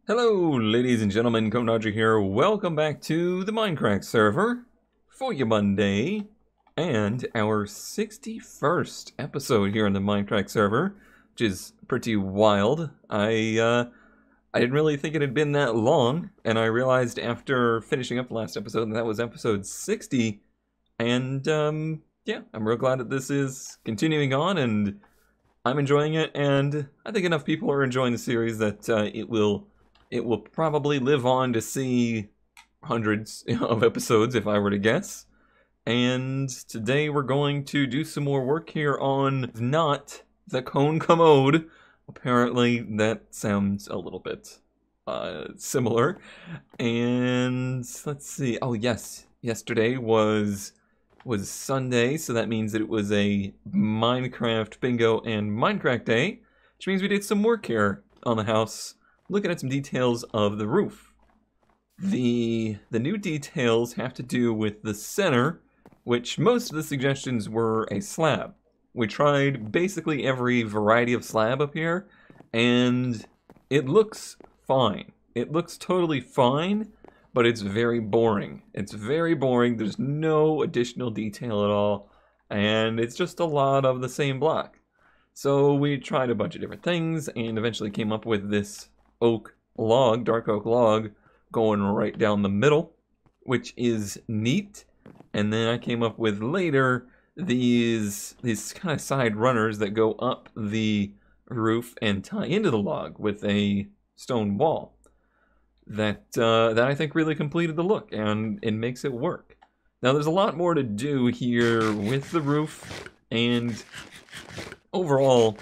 Hello, ladies and gentlemen, Dodger here. Welcome back to the Mindcrack server for your Monday and our 61st episode here on the Mindcrack server, which is pretty wild. I didn't really think it had been that long, and I realized after finishing up the last episode that was episode 60, and yeah, I'm real glad that this is continuing on, and I'm enjoying it, and I think enough people are enjoying the series that it will probably live on to see hundreds of episodes if I were to guess. And today we're going to do some more work here on not the cone commode. Apparently that sounds a little bit similar. And let's see. Oh yes, yesterday was Sunday, so that means that it was a Minecraft bingo and Mindcrack day, which means we did some work here on the house, looking at some details of the roof. The new details have to do with the center, which most of the suggestions were a slab. We tried basically every variety of slab up here, and it looks fine. It looks totally fine, but it's very boring. It's very boring. There's no additional detail at all, and it's just a lot of the same block. So we tried a bunch of different things and eventually came up with this oak log, dark oak log, going right down the middle, which is neat. And then I came up with later these kind of side runners that go up the roof and tie into the log with a stone wall. That I think really completed the look, and it makes it work. Now there's a lot more to do here with the roof, and overall,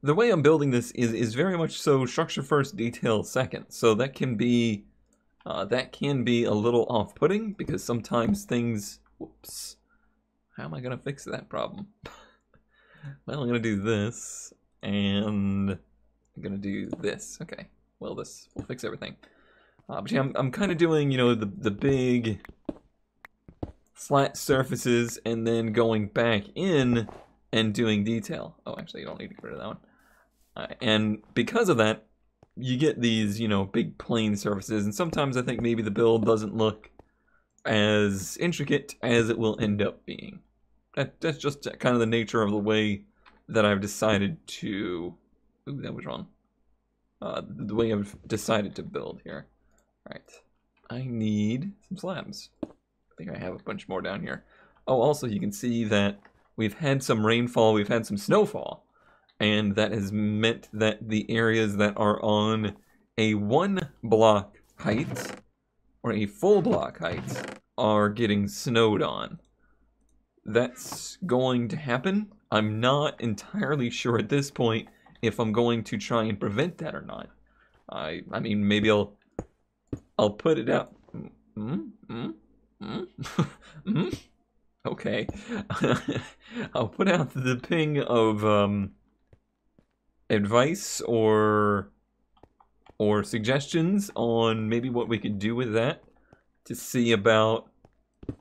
the way I'm building this is very much so structure first, detail second. So that can be a little off-putting because sometimes things. Whoops. How am I gonna fix that problem? Well, I'm gonna do this, and I'm gonna do this. Okay. Well, this will fix everything. But yeah, I'm kind of doing, the big flat surfaces and then going back in and doing detail. Oh, actually, you don't need to get rid of that one. And because of that, you get these, big plain surfaces. And sometimes I think maybe the build doesn't look as intricate as it will end up being. That's just kind of the nature of the way that I've decided to... Ooh, that was wrong. The way I've decided to build here. Alright. I need some slabs. I think I have a bunch more down here. Oh, also you can see that we've had some rainfall, we've had some snowfall. And that has meant that the areas that are on a 1 block height, or a full block height, are getting snowed on. That's going to happen. I'm not entirely sure at this point if I'm going to try and prevent that or not. I mean, maybe I'll put it out. Okay. I'll put out the ping of advice or suggestions on maybe what we could do with that to see about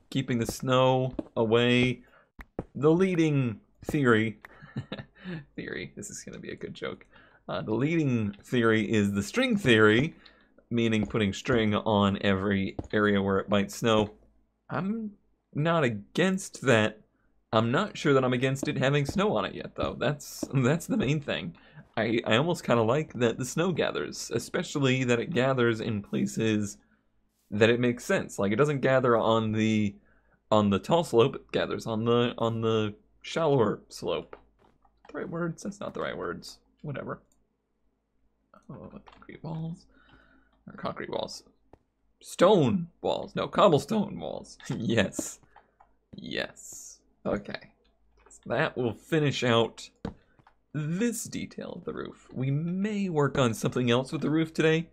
keeping the snow away. The leading theory this is going to be a good joke. The leading theory is the string theory, meaning putting string on every area where it might snow. I'm not against that. I'm not sure that I'm against it having snow on it yet, though. That's the main thing. I almost kind of like that the snow gathers, especially that it gathers in places that it makes sense. Like, it doesn't gather on the tall slope, it gathers on the shallower slope. The right words? That's not the right words. Whatever. Oh, concrete walls. Or concrete walls. Stone walls. No, cobblestone walls. Yes. Yes. Okay. So that will finish out this detail of the roof. We may work on something else with the roof today.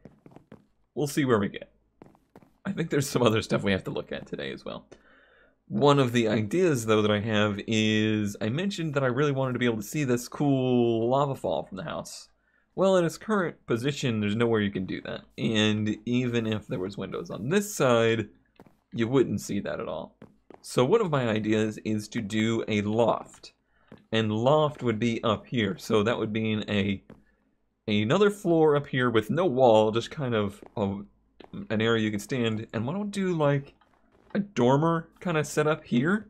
We'll see where we get. I think there's some other stuff we have to look at today as well. One of the ideas, though, that I have is, I mentioned that I really wanted to be able to see this cool lava fall from the house. Well, in its current position, there's nowhere you can do that. And even if there was windows on this side, you wouldn't see that at all. So one of my ideas is to do a loft. And loft would be up here. So that would mean another floor up here with no wall, just kind of an area you can stand. And why don't do like a dormer kind of setup here?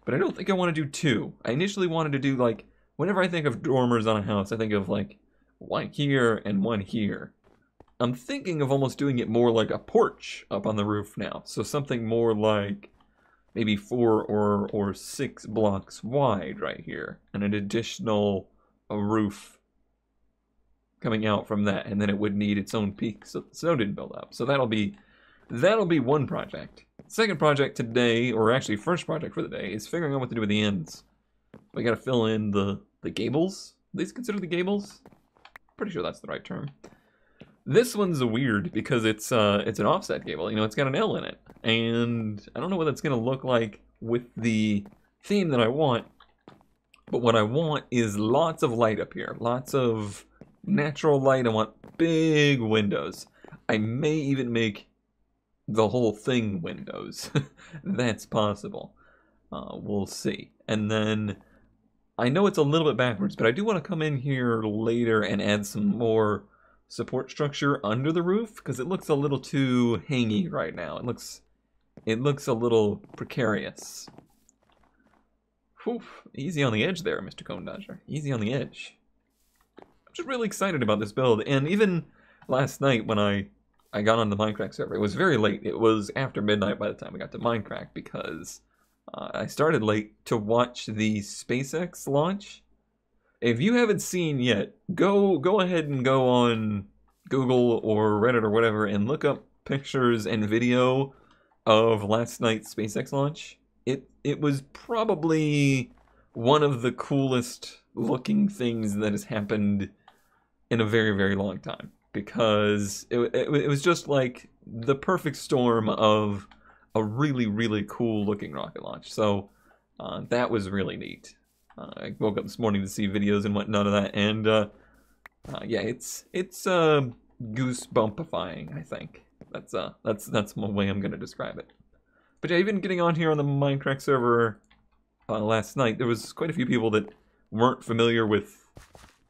But I don't think I want to do two. I initially wanted to do like, whenever I think of dormers on a house, I think of like one here and one here. I'm thinking of almost doing it more like a porch up on the roof now. So something more like maybe 4 or 6 blocks wide right here. And an additional roof coming out from that. And then it would need its own peak so the snow didn't build up. So that'll be one project. Second project today, or actually first project for the day, is figuring out what to do with the ends. We gotta fill in the gables. Are these considered the gables? Pretty sure that's the right term. This one's weird because it's an offset gable. You know, it's got an L in it, and I don't know what that's gonna look like with the theme that I want. But what I want is lots of light up here, lots of natural light. I want big windows. I may even make the whole thing windows. That's possible. We'll see. And then I know it's a little bit backwards, but I do want to come in here later and add some more support structure under the roof because it looks a little too hangy right now. It looks a little precarious. Whew, easy on the edge there, Mr. Cone Dodger. Easy on the edge. I'm just really excited about this build, and even last night when I got on the Mindcrack server, it was very late. It was after midnight by the time we got to Mindcrack because I started late to watch the SpaceX launch. If you haven't seen yet, go ahead and go on Google or Reddit or whatever and look up pictures and video of last night's SpaceX launch. It was probably one of the coolest looking things that has happened in a very, very long time. Because it was just like the perfect storm of a really, really cool looking rocket launch. So that was really neat. I woke up this morning to see videos and whatnot of that, and yeah, it's goosebumpifying, I think. That's one way I'm gonna describe it. But yeah, even getting on here on the Mindcrack server last night, there was quite a few people that weren't familiar with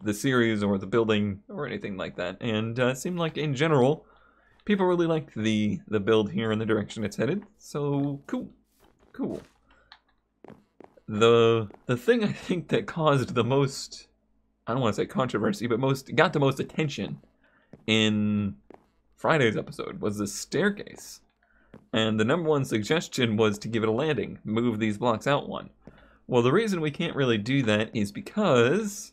the series or the building or anything like that, and it seemed like in general people really liked the build here and the direction it's headed. So cool. The thing I think that caused the most, I don't want to say controversy, but got the most attention in Friday's episode was the staircase. And the number one suggestion was to give it a landing, move these blocks out one. Well, the reason we can't really do that is because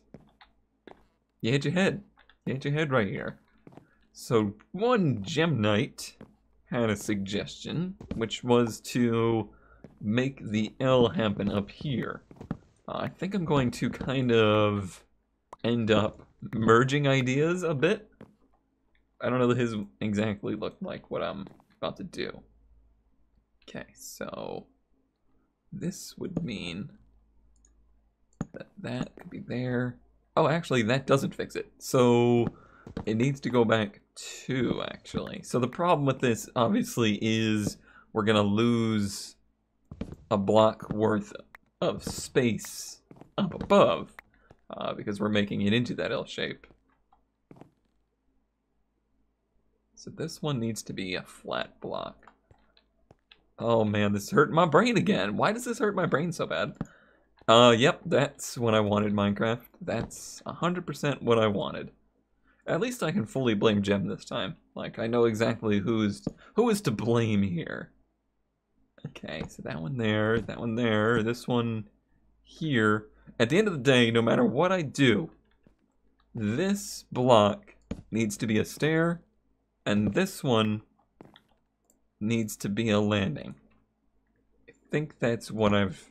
you hit your head. You hit your head right here. So one Gem Knight had a suggestion, which was to make the L happen up here. I think I'm going to kind of end up merging ideas a bit. I don't know that his exactly looked like what I'm about to do. Okay, so this would mean that could be there. Oh, actually, that doesn't fix it. So it needs to go back 2, actually. So the problem with this, obviously, is we're going to lose a block worth of space up above because we're making it into that L shape. So this one needs to be a flat block. Oh man, this is hurting my brain again. Why does this hurt my brain so bad? Yep, that's what I wanted, Minecraft. That's 100% what I wanted. At least I can fully blame Gem this time. Like, I know exactly who is to blame here. Okay, so that one there, this one here. At the end of the day, no matter what I do, this block needs to be a stair, and this one needs to be a landing. I think that's what I've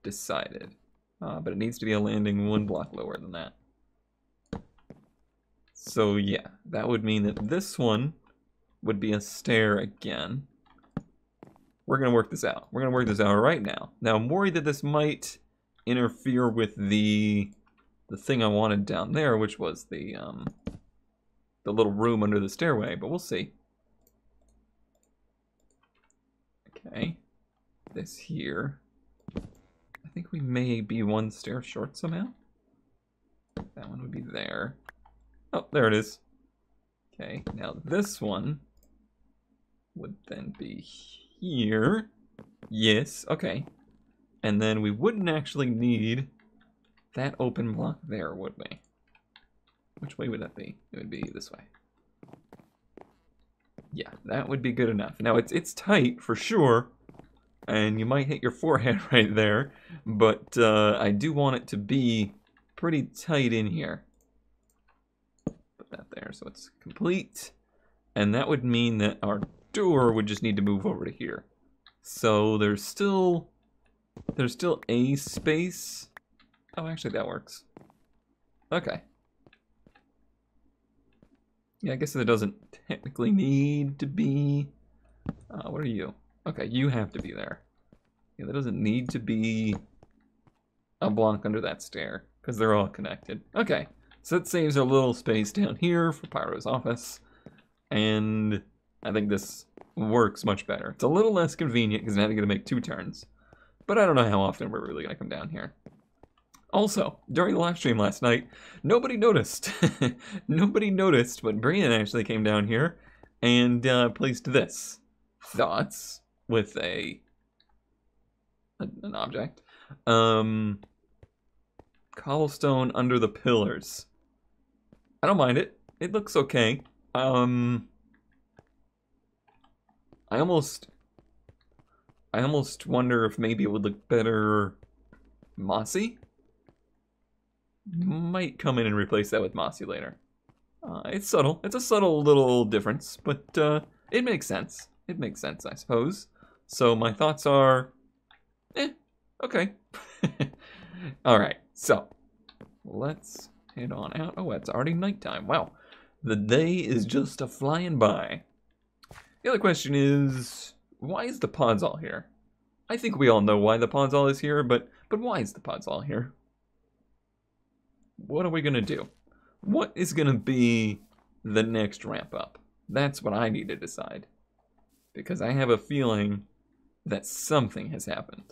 decided. But it needs to be a landing 1 block lower than that. So yeah, that would mean that this one would be a stair again. We're going to work this out. We're going to work this out right now. Now, I'm worried that this might interfere with the thing I wanted down there, which was the little room under the stairway, but we'll see. Okay, this here. I think we may be 1 stair short somehow. That one would be there. Oh, there it is. Okay, now this one would then be here. Yes, okay. And then we wouldn't actually need that open block there, would we? Which way would that be? It would be this way. Yeah, that would be good enough. Now, it's tight for sure, and you might hit your forehead right there, but I do want it to be pretty tight in here. Put that there so it's complete. And that would mean that our door would just need to move over to here. So there's still a space. Oh, actually that works. Okay. Yeah, I guess it doesn't technically need to be... what are you? Okay, you have to be there. Yeah, there doesn't need to be a block under that stair, because they're all connected. Okay, so that saves a little space down here for Pyro's office, and I think this works much better. It's a little less convenient, because now you're going to make 2 turns, but I don't know how often we're really going to come down here. Also, during the live stream last night, nobody noticed. Nobody noticed, but Brian actually came down here and placed this. Thoughts with an object. Cobblestone under the pillars. I don't mind it. It looks okay. I almost wonder if maybe it would look better mossy. Might come in and replace that with mossy later. It's subtle. It's a subtle little difference, but it makes sense. It makes sense, I suppose. So my thoughts are, okay. Alright, so let's head on out. Oh, it's already nighttime. Wow. The day is just a-flying by. The other question is, why is the Podzol here? I think we all know why the Podzol is here, but why is the Podzol here? What are we going to do? What is going to be the next ramp up? That's what I need to decide. Because I have a feeling that something has happened.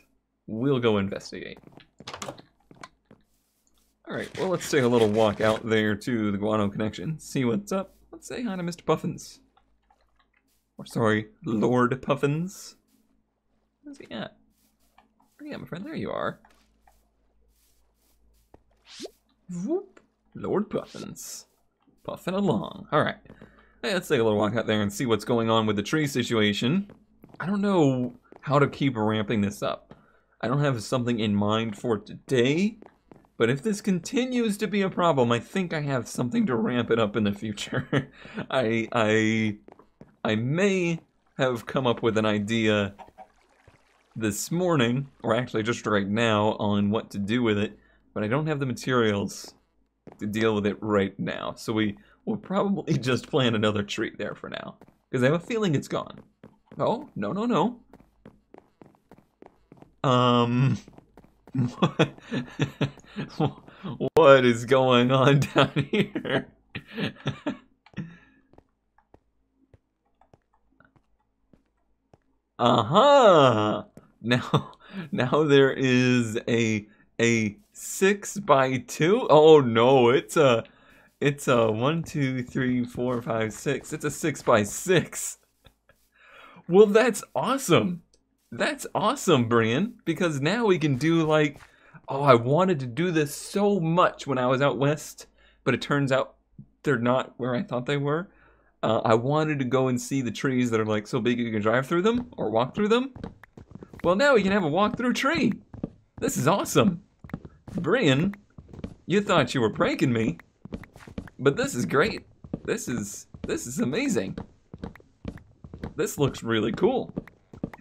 We'll go investigate. Alright, well, let's take a little walk out there to the Guano Connection. See what's up. Let's say hi to Mr. Puffins. Or sorry, Lord Puffins. Where's he at? Where are you at, my friend? There you are. Whoop. Lord Puffins. Puffing along. Alright. Hey, let's take a little walk out there and see what's going on with the tree situation. I don't know how to keep ramping this up. I don't have something in mind for today, but if this continues to be a problem, I think I have something to ramp it up in the future. I may have come up with an idea this morning, or actually just right now, on what to do with it, but I don't have the materials to deal with it right now. So we'll probably just plant another tree there for now, because I have a feeling it's gone. Oh, no, no, no. What is going on down here? Uh-huh. Now there is a 6x2. Oh no, it's a 1, 2, 3, 4, 5, 6. It's a 6x6. Well, that's awesome. That's awesome, Brian, because now we can do like, oh, I wanted to do this so much when I was out west, but it turns out they're not where I thought they were. I wanted to go and see the trees that are like so big you can drive through them or walk through them. Well, now we can have a walk-through tree. This is awesome. Brian, you thought you were pranking me, but this is great. This is amazing. This looks really cool.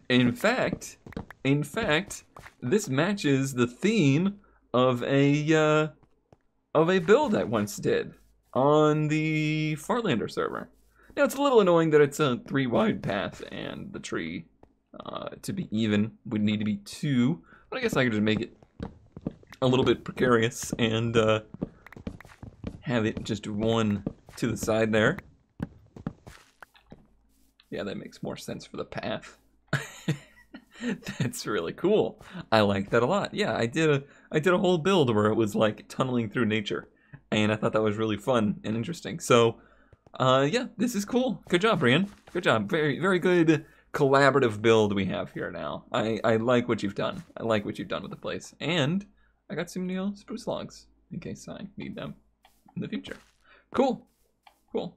In fact, this matches the theme of a build I once did on the Farlander server. Now, it's a little annoying that it's a 3-wide path, and the tree, to be even, would need to be 2, but I guess I could just make it a little bit precarious and have it just 1 to the side there. Yeah, that makes more sense for the path. That's really cool. I like that a lot. Yeah, I did a whole build where it was like tunneling through nature, and I thought that was really fun and interesting. So, yeah, this is cool. Good job, Brian. Good job. Very, very good collaborative build we have here now. I like what you've done. I like what you've done with the place. And I got some new spruce logs in case I need them in the future. Cool. Cool.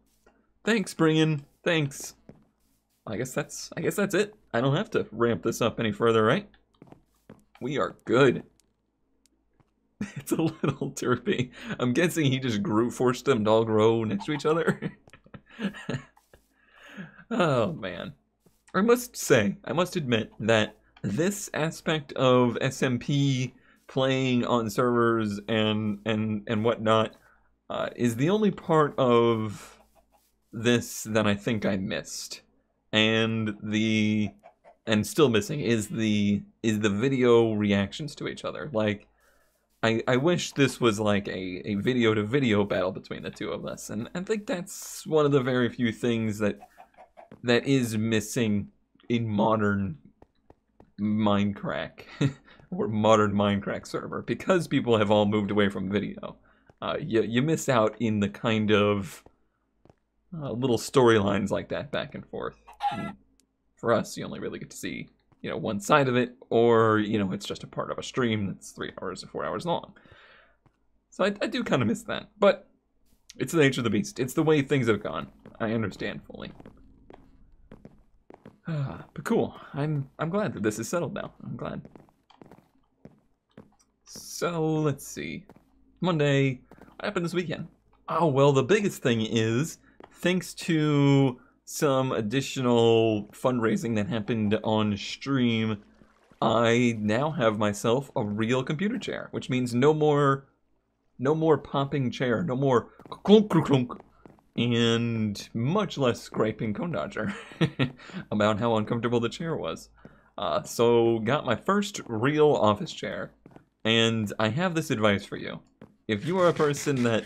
Thanks, Brian. Thanks. I guess that's it. I don't have to ramp this up any further, right? We are good. It's a little derpy. I'm guessing he just forced them to all grow next to each other. Oh, man. I must admit that this aspect of SMP playing on servers and whatnot is the only part of this that I think I missed. And still missing is the video reactions to each other. Like, I wish this was like a video-to-video battle between the two of us, and I think that's one of the very few things that is missing in modern Mindcrack, or modern Mindcrack server, because people have all moved away from video. You miss out in the kind of little storylines like that back and forth. And for us, you only really get to see, you know, one side of it, or, you know, it's just a part of a stream that's 3 hours or 4 hours long. So I do kind of miss that, but it's the nature of the beast. It's the way things have gone. I understand fully. But cool. I'm glad that this is settled now. I'm glad. So let's see. Monday. What happened this weekend? Oh, well, the biggest thing is, thanks to some additional fundraising that happened on stream, I now have myself a real computer chair, which means no more popping chair, no more clunk clunk clunk, and much less scraping Cone Dodger about how uncomfortable the chair was. So got my first real office chair, and I have this advice for you. If you are a person that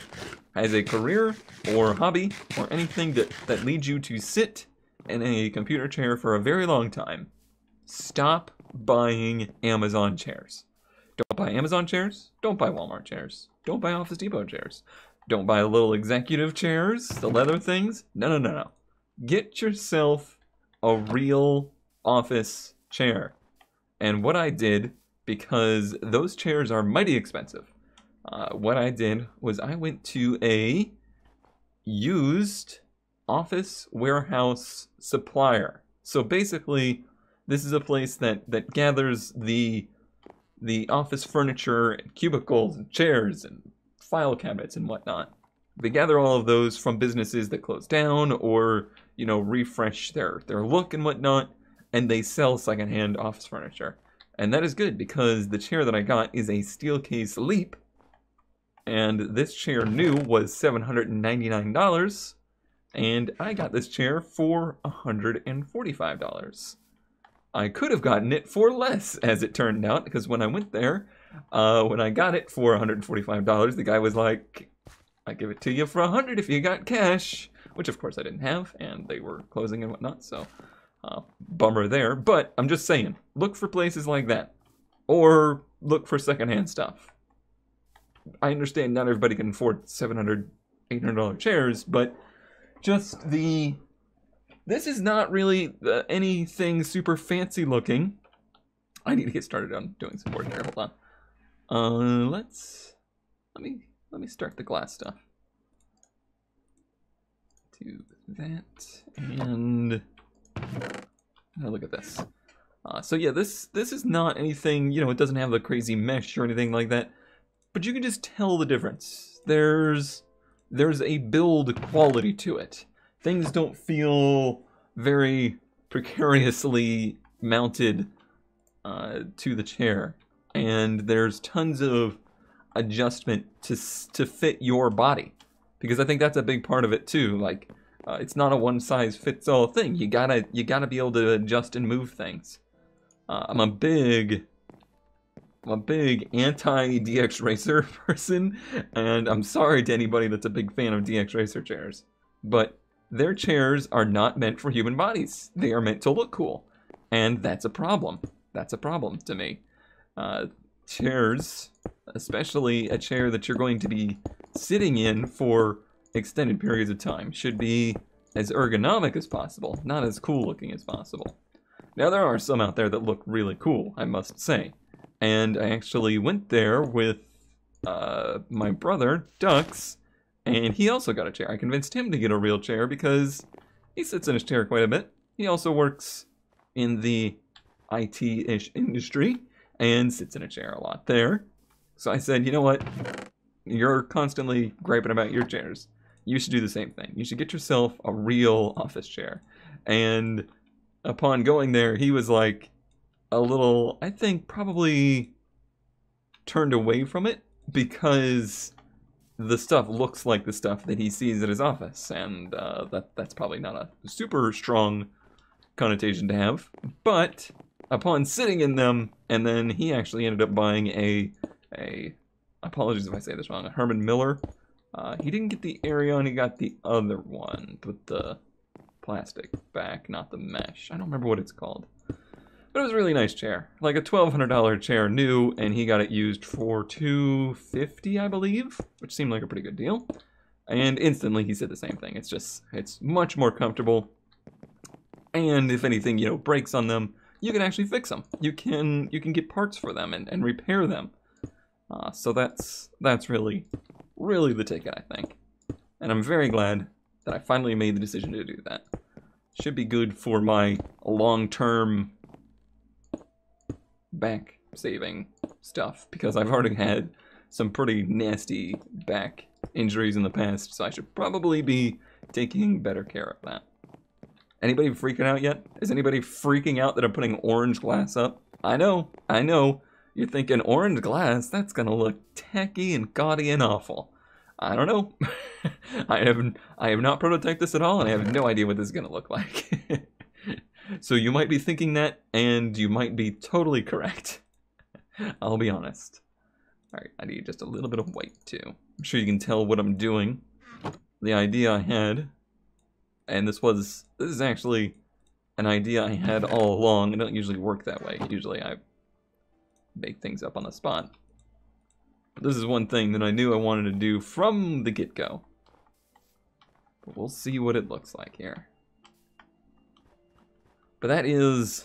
has a career or hobby or anything that leads you to sit in a computer chair for a very long time, stop buying Amazon chairs. Don't buy Amazon chairs. Don't buy Walmart chairs. Don't buy Office Depot chairs. Don't buy little executive chairs, the leather things. No. Get yourself a real office chair. And what I did, because those chairs are mighty expensive, what I did was I went to a used office warehouse supplier. So basically, this is a place that gathers the office furniture and cubicles and chairs and file cabinets and whatnot. They gather all of those from businesses that close down or, you know, refresh their look and whatnot, and they sell secondhand office furniture. And that is good because the chair that I got is a Steelcase Leap, and this chair new was $799, and I got this chair for $145. I could have gotten it for less, as it turned out, because when I went there, when I got it for $145, the guy was like, "I give it to you for $100 if you got cash," which of course I didn't have, and they were closing and whatnot, so bummer there. But I'm just saying, look for places like that, or look for secondhand stuff. I understand not everybody can afford $700, $800 chairs, but just this is not really anything super fancy looking. I need to get started on doing some work here. Hold on. Let me start the glass stuff. Do that, and look at this. So yeah, this is not anything, you know, it doesn't have the crazy mesh or anything like that, but you can just tell the difference. There's a build quality to it. Things don't feel very precariously mounted to the chair, and there's tons of adjustment to fit your body, because I think that's a big part of it too. Like, it's not a one-size-fits-all thing. You gotta be able to adjust and move things. I'm a big anti-DX Racer person, and I'm sorry to anybody that's a big fan of DX Racer chairs, but their chairs are not meant for human bodies. They are meant to look cool, and that's a problem. That's a problem to me. Chairs, especially a chair that you're going to be sitting in for extended periods of time should be as ergonomic as possible, not as cool looking as possible. Now, there are some out there that look really cool, I must say. And I actually went there with my brother, Dux, and he also got a chair. I convinced him to get a real chair because he sits in his chair quite a bit. He also works in the IT-ish industry and sits in a chair a lot there. So I said, you know what? You're constantly griping about your chairs. You should do the same thing. You should get yourself a real office chair. And upon going there, he was like a little, I think, probably turned away from it because the stuff looks like the stuff that he sees at his office. And that's probably not a super strong connotation to have. But upon sitting in them, and then he actually ended up buying a apologies if I say this wrong, a Herman Miller. He didn't get the Arion, he got the other one with the plastic back, not the mesh. I don't remember what it's called. But it was a really nice chair. Like a $1,200 chair new, and he got it used for $250, I believe, which seemed like a pretty good deal. And instantly he said the same thing. It's much more comfortable. And if anything, breaks on them, you can actually fix them. You can get parts for them and repair them. So that's really the ticket, I think. And I'm very glad that I finally made the decision to do that. Should be good for my long-term back saving stuff, because I've already had some pretty nasty back injuries in the past, so I should probably be taking better care of that. Anybody freaking out yet? Is anybody freaking out that I'm putting orange glass up? I know. You're thinking, orange glass? That's gonna look tacky and gaudy and awful. I don't know. I have not prototyped this at all, and I have no idea what this is gonna look like. So you might be thinking that, and you might be totally correct. I'll be honest. Alright, I need just a little bit of white, too. I'm sure you can tell what I'm doing. The idea I had, and this is actually an idea I had all along. I don't usually work that way. Usually I make things up on the spot. But this is one thing that I knew I wanted to do from the get-go. But we'll see what it looks like here. But that is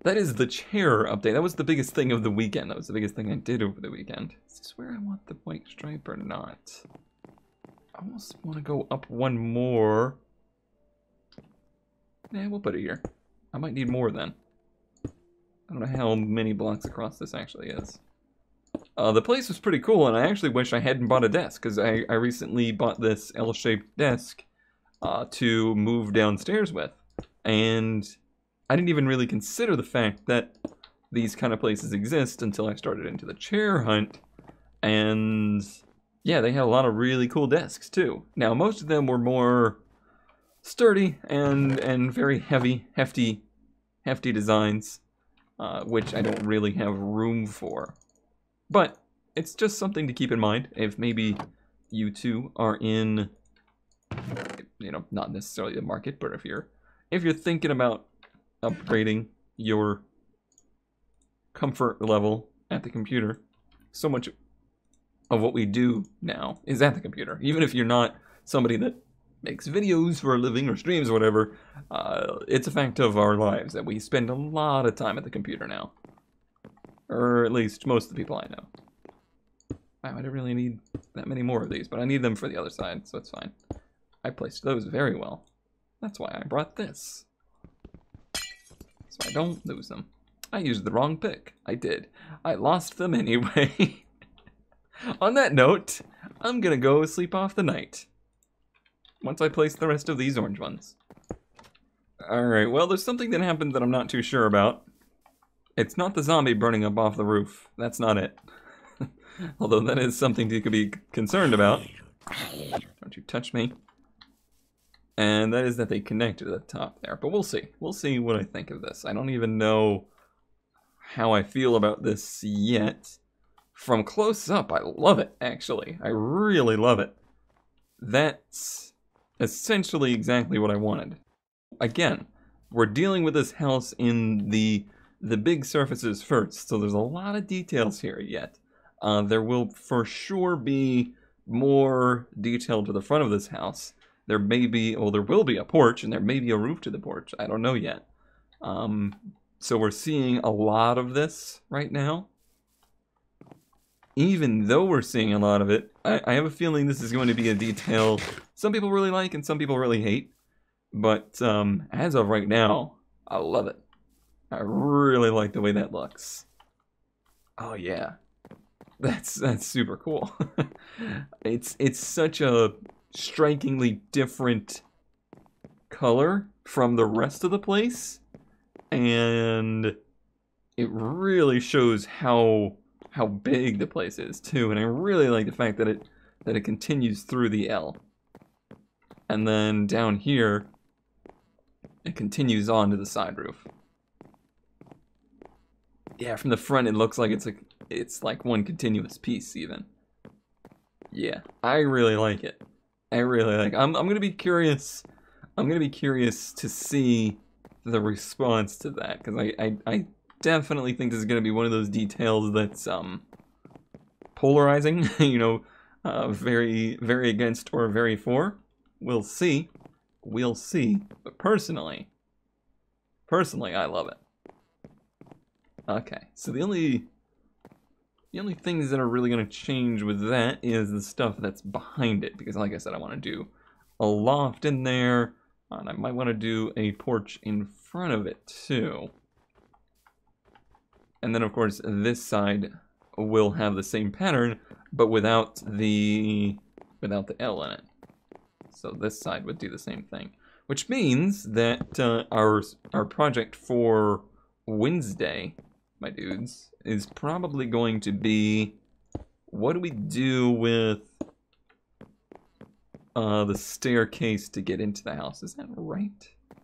the chair update. That was the biggest thing of the weekend. That was the biggest thing I did over the weekend. Is this where I want the white stripe or not? I almost want to go up one more. Yeah, we'll put it here. I might need more then. I don't know how many blocks across this actually is. The place was pretty cool, and I actually wish I hadn't bought a desk, because I recently bought this L-shaped desk to move downstairs with. And I didn't even really consider the fact that these kind of places exist until I started into the chair hunt. And yeah, they had a lot of really cool desks too. Now, most of them were more sturdy and very hefty designs, which I don't really have room for. But it's just something to keep in mind if maybe you two are in, not necessarily the market, but if you're thinking about upgrading your comfort level at the computer. So much of what we do now is at the computer. Even if you're not somebody that makes videos for a living or streams or whatever, it's a fact of our lives that we spend a lot of time at the computer now. Or at least most of the people I know. Wow, I don't really need that many more of these, but I need them for the other side, so it's fine. I placed those very well. That's why I brought this. So I don't lose them. I used the wrong pick. I did. I lost them anyway. On that note, I'm gonna go sleep off the night. Once I place the rest of these orange ones. Alright, well, there's something that happened that I'm not too sure about. It's not the zombie burning up off the roof. That's not it. Although that is something you could be concerned about. Don't you touch me. And that is that they connected to the top there. But we'll see. We'll see what I think of this. I don't even know how I feel about this yet. From close up, I love it, actually. I really love it. That's essentially exactly what I wanted. Again, we're dealing with this house in the big surfaces first, so there's a lot of details here yet. There will for sure be more detail to the front of this house. There may be, well, there will be a porch, and there may be a roof to the porch. I don't know yet. So we're seeing a lot of this right now. Even though we're seeing a lot of it, I have a feeling this is going to be a detail some people really like and some people really hate. But as of right now, I love it. I really like the way that looks. Oh yeah, that's super cool. It's such a strikingly different color from the rest of the place, and it really shows how big the place is too. And I really like the fact that it continues through the L, and then down here it continues on to the side roof. Yeah, from the front it looks like it's like one continuous piece even. Yeah, I really like it. I really like it. I'm gonna be curious. I'm gonna be curious to see the response to that, because I definitely think this is gonna be one of those details that's polarizing. You know, very against or very for. We'll see. We'll see. But personally, I love it. Okay, so the only things that are really going to change with that is the stuff that's behind it, because like I said, I want to do a loft in there, and I might want to do a porch in front of it too. And then of course this side will have the same pattern, but without the L in it. So this side would do the same thing, which means that our project for Wednesday, my dudes, is probably going to be, what do we do with the staircase to get into the house? Is that right? I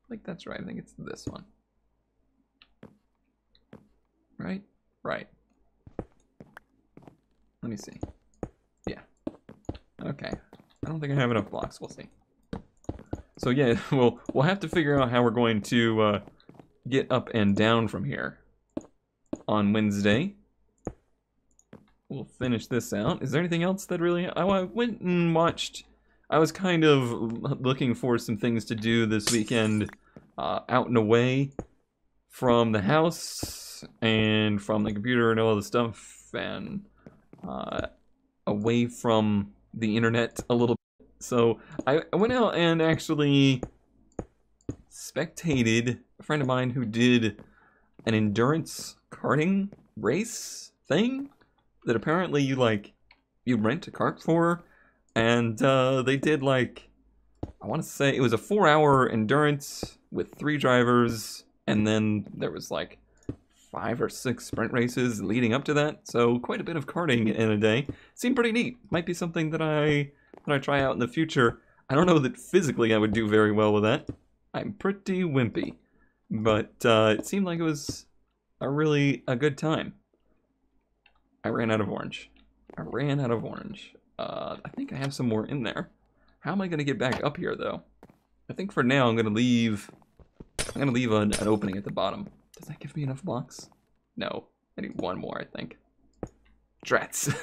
think that's right. I think it's this one. Right? Right. Let me see. Yeah. Okay. I don't think I have enough blocks. We'll see. So yeah, we'll have to figure out how we're going to get up and down from here on Wednesday. We'll finish this out. Is there anything else that really... I went and watched... I was kind of looking for some things to do this weekend out and away from the house and from the computer and all the stuff, and away from the internet a little bit. So I went out and actually spectated a friend of mine who did an endurance karting race thing that apparently you rent a kart for, and they did, like, I want to say it was a 4-hour endurance with 3 drivers, and then there was like 5 or 6 sprint races leading up to that. So quite a bit of karting in a day. Seemed pretty neat. Might be something that I try out in the future. I don't know that physically I would do very well with that. I'm pretty wimpy, but it seemed like it was a good time. I ran out of orange. I think I have some more in there. How am I going to get back up here, though? I think for now I'm going to leave an opening at the bottom. Does that give me enough blocks? No. I need 1 more, I think. Drats.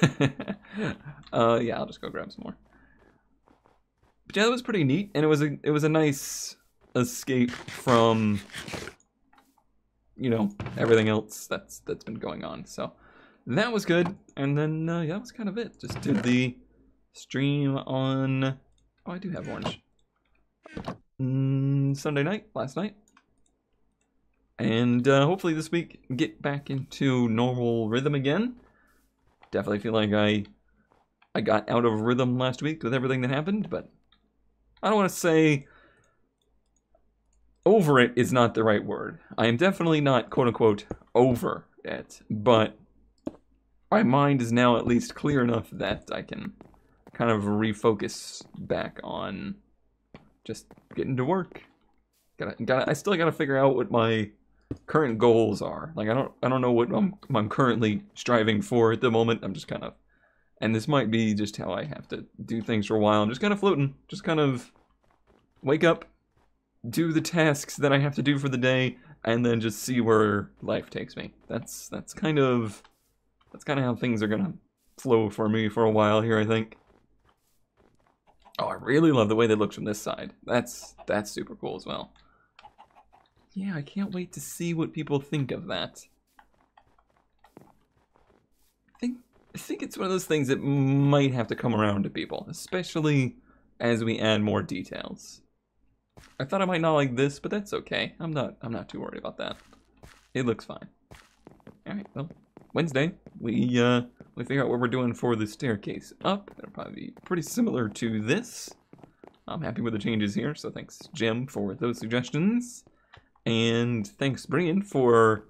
Yeah, I'll just go grab some more. But yeah, that was pretty neat, and it was a nice escape from, you know, everything else that's been going on. So that was good. And then yeah, that was kind of it. Just did the stream on, oh, I do have orange, Sunday night, last night. And hopefully this week get back into normal rhythm again. Definitely feel like I got out of rhythm last week with everything that happened, but I don't want to say over it is not the right word. I am definitely not, quote unquote, over it, but my mind is now at least clear enough that I can kind of refocus back on just getting to work. I still gotta figure out what my current goals are. Like, I don't know what I'm currently striving for at the moment. I'm just kind of, and this might be just how I have to do things for a while. I'm just kind of floating, just kind of wake up, do the tasks that I have to do for the day, and then just see where life takes me. That's kind of how things are gonna flow for me for a while here, I think. Oh, I really love the way that looks from this side. That's super cool as well. Yeah, I can't wait to see what people think of that. I think it's one of those things that might have to come around to people, especially as we add more details. I thought I might not like this, but that's okay. I'm not too worried about that. It looks fine. All right, well, Wednesday we figure out what we're doing for the staircase up. It'll probably be pretty similar to this. I'm happy with the changes here, so thanks Jim for those suggestions, and thanks Brian for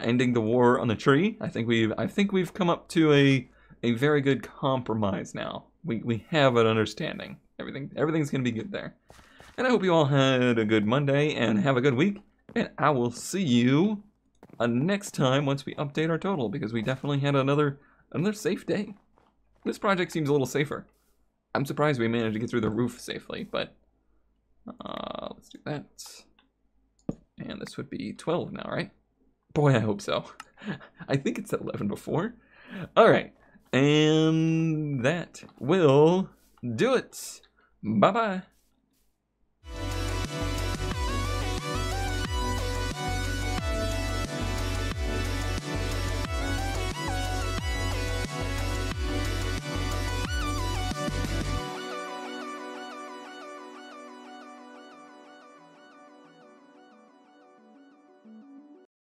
ending the war on the tree. I think we've come up to a very good compromise now. We have an understanding. Everything's gonna be good there. And I hope you all had a good Monday and have a good week. And I will see you next time once we update our total, because we definitely had another safe day. This project seems a little safer. I'm surprised we managed to get through the roof safely, but let's do that. And this would be 12 now, right? Boy, I hope so. I think it's at 11 before. All right, and that will do it. Bye-bye.